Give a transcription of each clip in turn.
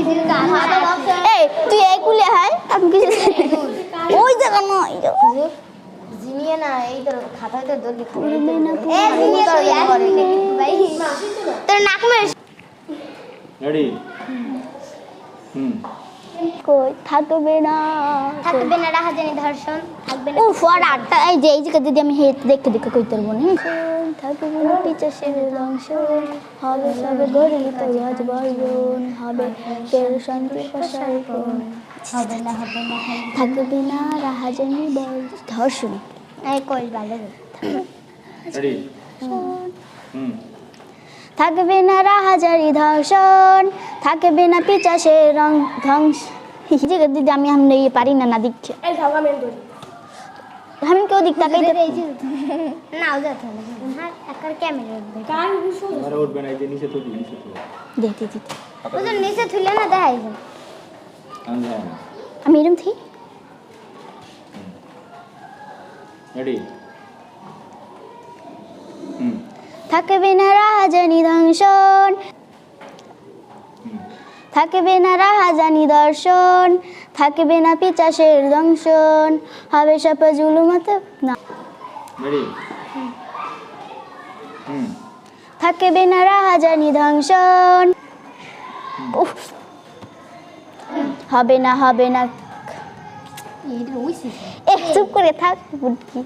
এই তুই এই কুলে হাই আমি কিছু ওই জায়গা নয় জিনিয়ে না এই তোর খাতায় তো দল লিখা তোর নাক মেরে রেডি কই থাকবে না রাহা জানি ধর্ষণ থাকবে না ও ফর আটটা এই যে এই জায়গা যদি আমি হেড দেখে দেখে কইতে পারবো না থাকবে না পিছাশের অংশ হবে সবে গড়ি তো আজ বর্জন হবে তের শান্তি প্রসার কোন হবে না থাকবে না রাহাজানি বল ধর্ষণ এই কই ভালো রেডি থাকবে না রাহাজারি ধর্ষণ থাকবে না পিছাশের ধ্বংস জায়গা দিদি আমি আমি পারি না না দিচ্ছে আমি কেউ দিক তাকাইতে না ও যাচ্ছে না হ্যাঁ একার ক্যামেরা উঠবে আরে উঠবে না এই যে নিচে তো নিচে তো দেখতে দিতে ও তো নিচে থুলে না দেখাই যায় আমি এরম থি রেডি থাকবে না রাহাজানি দংশন থাকবে না রাহাজানি দর্শন থাকবে না পিছাশের দংশন হবে সব জুলুমত না রেডি থাকবে না রাহাজানি দংশন হবে না এটা উইসি চুপ করে থাক বুটকি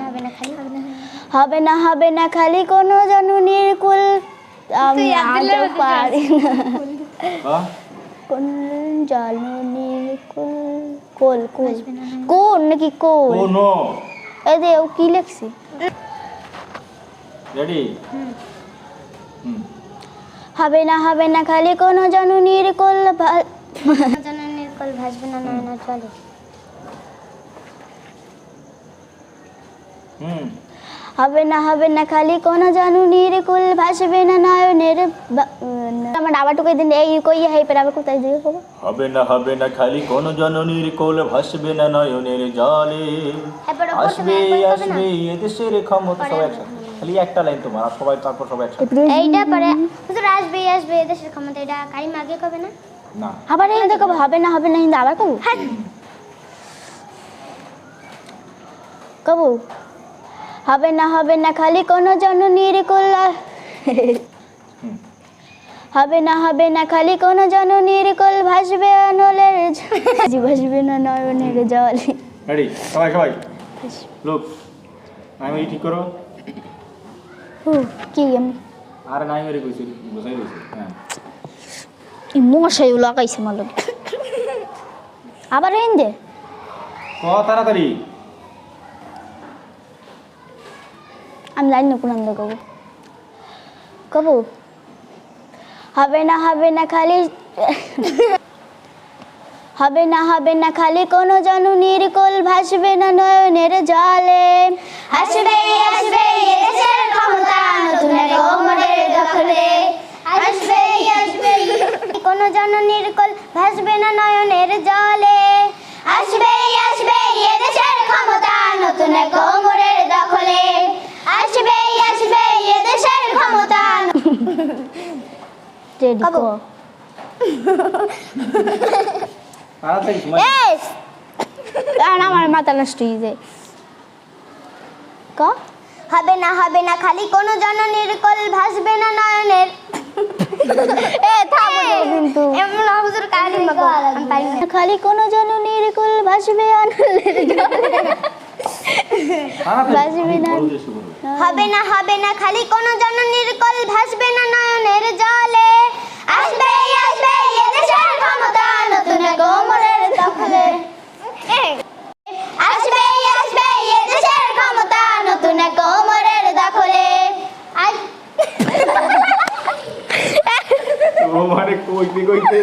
হবে না খালি হবে না খালি কোনো জননীর কুল আমি আজও পারি না কোন জননীর কুল কোন নাকি কোল কোনো এই দে ও কি লেখছি রেডি হবে না খালি কোনো জননীর কুল জননীর কল ভাসবে না নয়না চলে হবে না খালি কোনো জননীর কুল ভাসবে না নয়নের আমার আবারটুকু দিন এই কই হাই পর আবার কোথায় যাই হবে না খালি কোন জননীর কোল ভাসবে না নয়নের জলে আসবে এদেশের ক্ষমতা সবাই একসাথে খালি একটা লাইন তোমার আর সবাই তারপর সবাই একসাথে এইটা পরে হুজুর আসবে এদেশের ক্ষমতা এটা কারিম আগে কবে না না আবার এই দেখো হবে না কিন্তু আবার কবু কবু হবে না খালি কোনো জননীর কুল হবে না খালি কোনো জননীর কুল ভাসবে নলের ভাসবে না নয়নের জল রেডি সবাই লোক আমি ঠিক করো কি আমি আর নাই মেরে কইছি বসাই দিছি হ্যাঁ এই মশাই লাগাইছে মাল আবার এন দে তাড়াতাড়ি আমি জানি না কোন কবু হবে না খালি হবে না খালি কোনো জননীর কোল ভাসবে না নয়নের জলে আসবে এদেশের ক্ষমতা নতুন এক ওমরের দখলে আসবে কোনো জননীর কল ভাসবে না নয়নের জলে আসবে এদেশের ক্ষমতা নতুন এক ওমরের দখলে আসবে এদেশের ক্ষমতা রেডি কো তাড়াতাড়ি সময় আমার মাথা নষ্ট হয়ে যায় ক হবে না খালি কোনো জননীর কল ভাসবে না নয়নের থামো কিন্তু এমন হুজুর কালি মাগো আমি পারি না খালি কোনো জননীর কুল ভাসবে অনলের জলে ভাসবে না হবে না খালি কোনো জননীর কল ভাসবে না নয়নের জলে আসবে এদেশের ক্ষমতা নতুন এক ওমরের দখলে আসবে এদেশের ক্ষমতা নতুন এক ওমরের দখলে ও মানে কইতে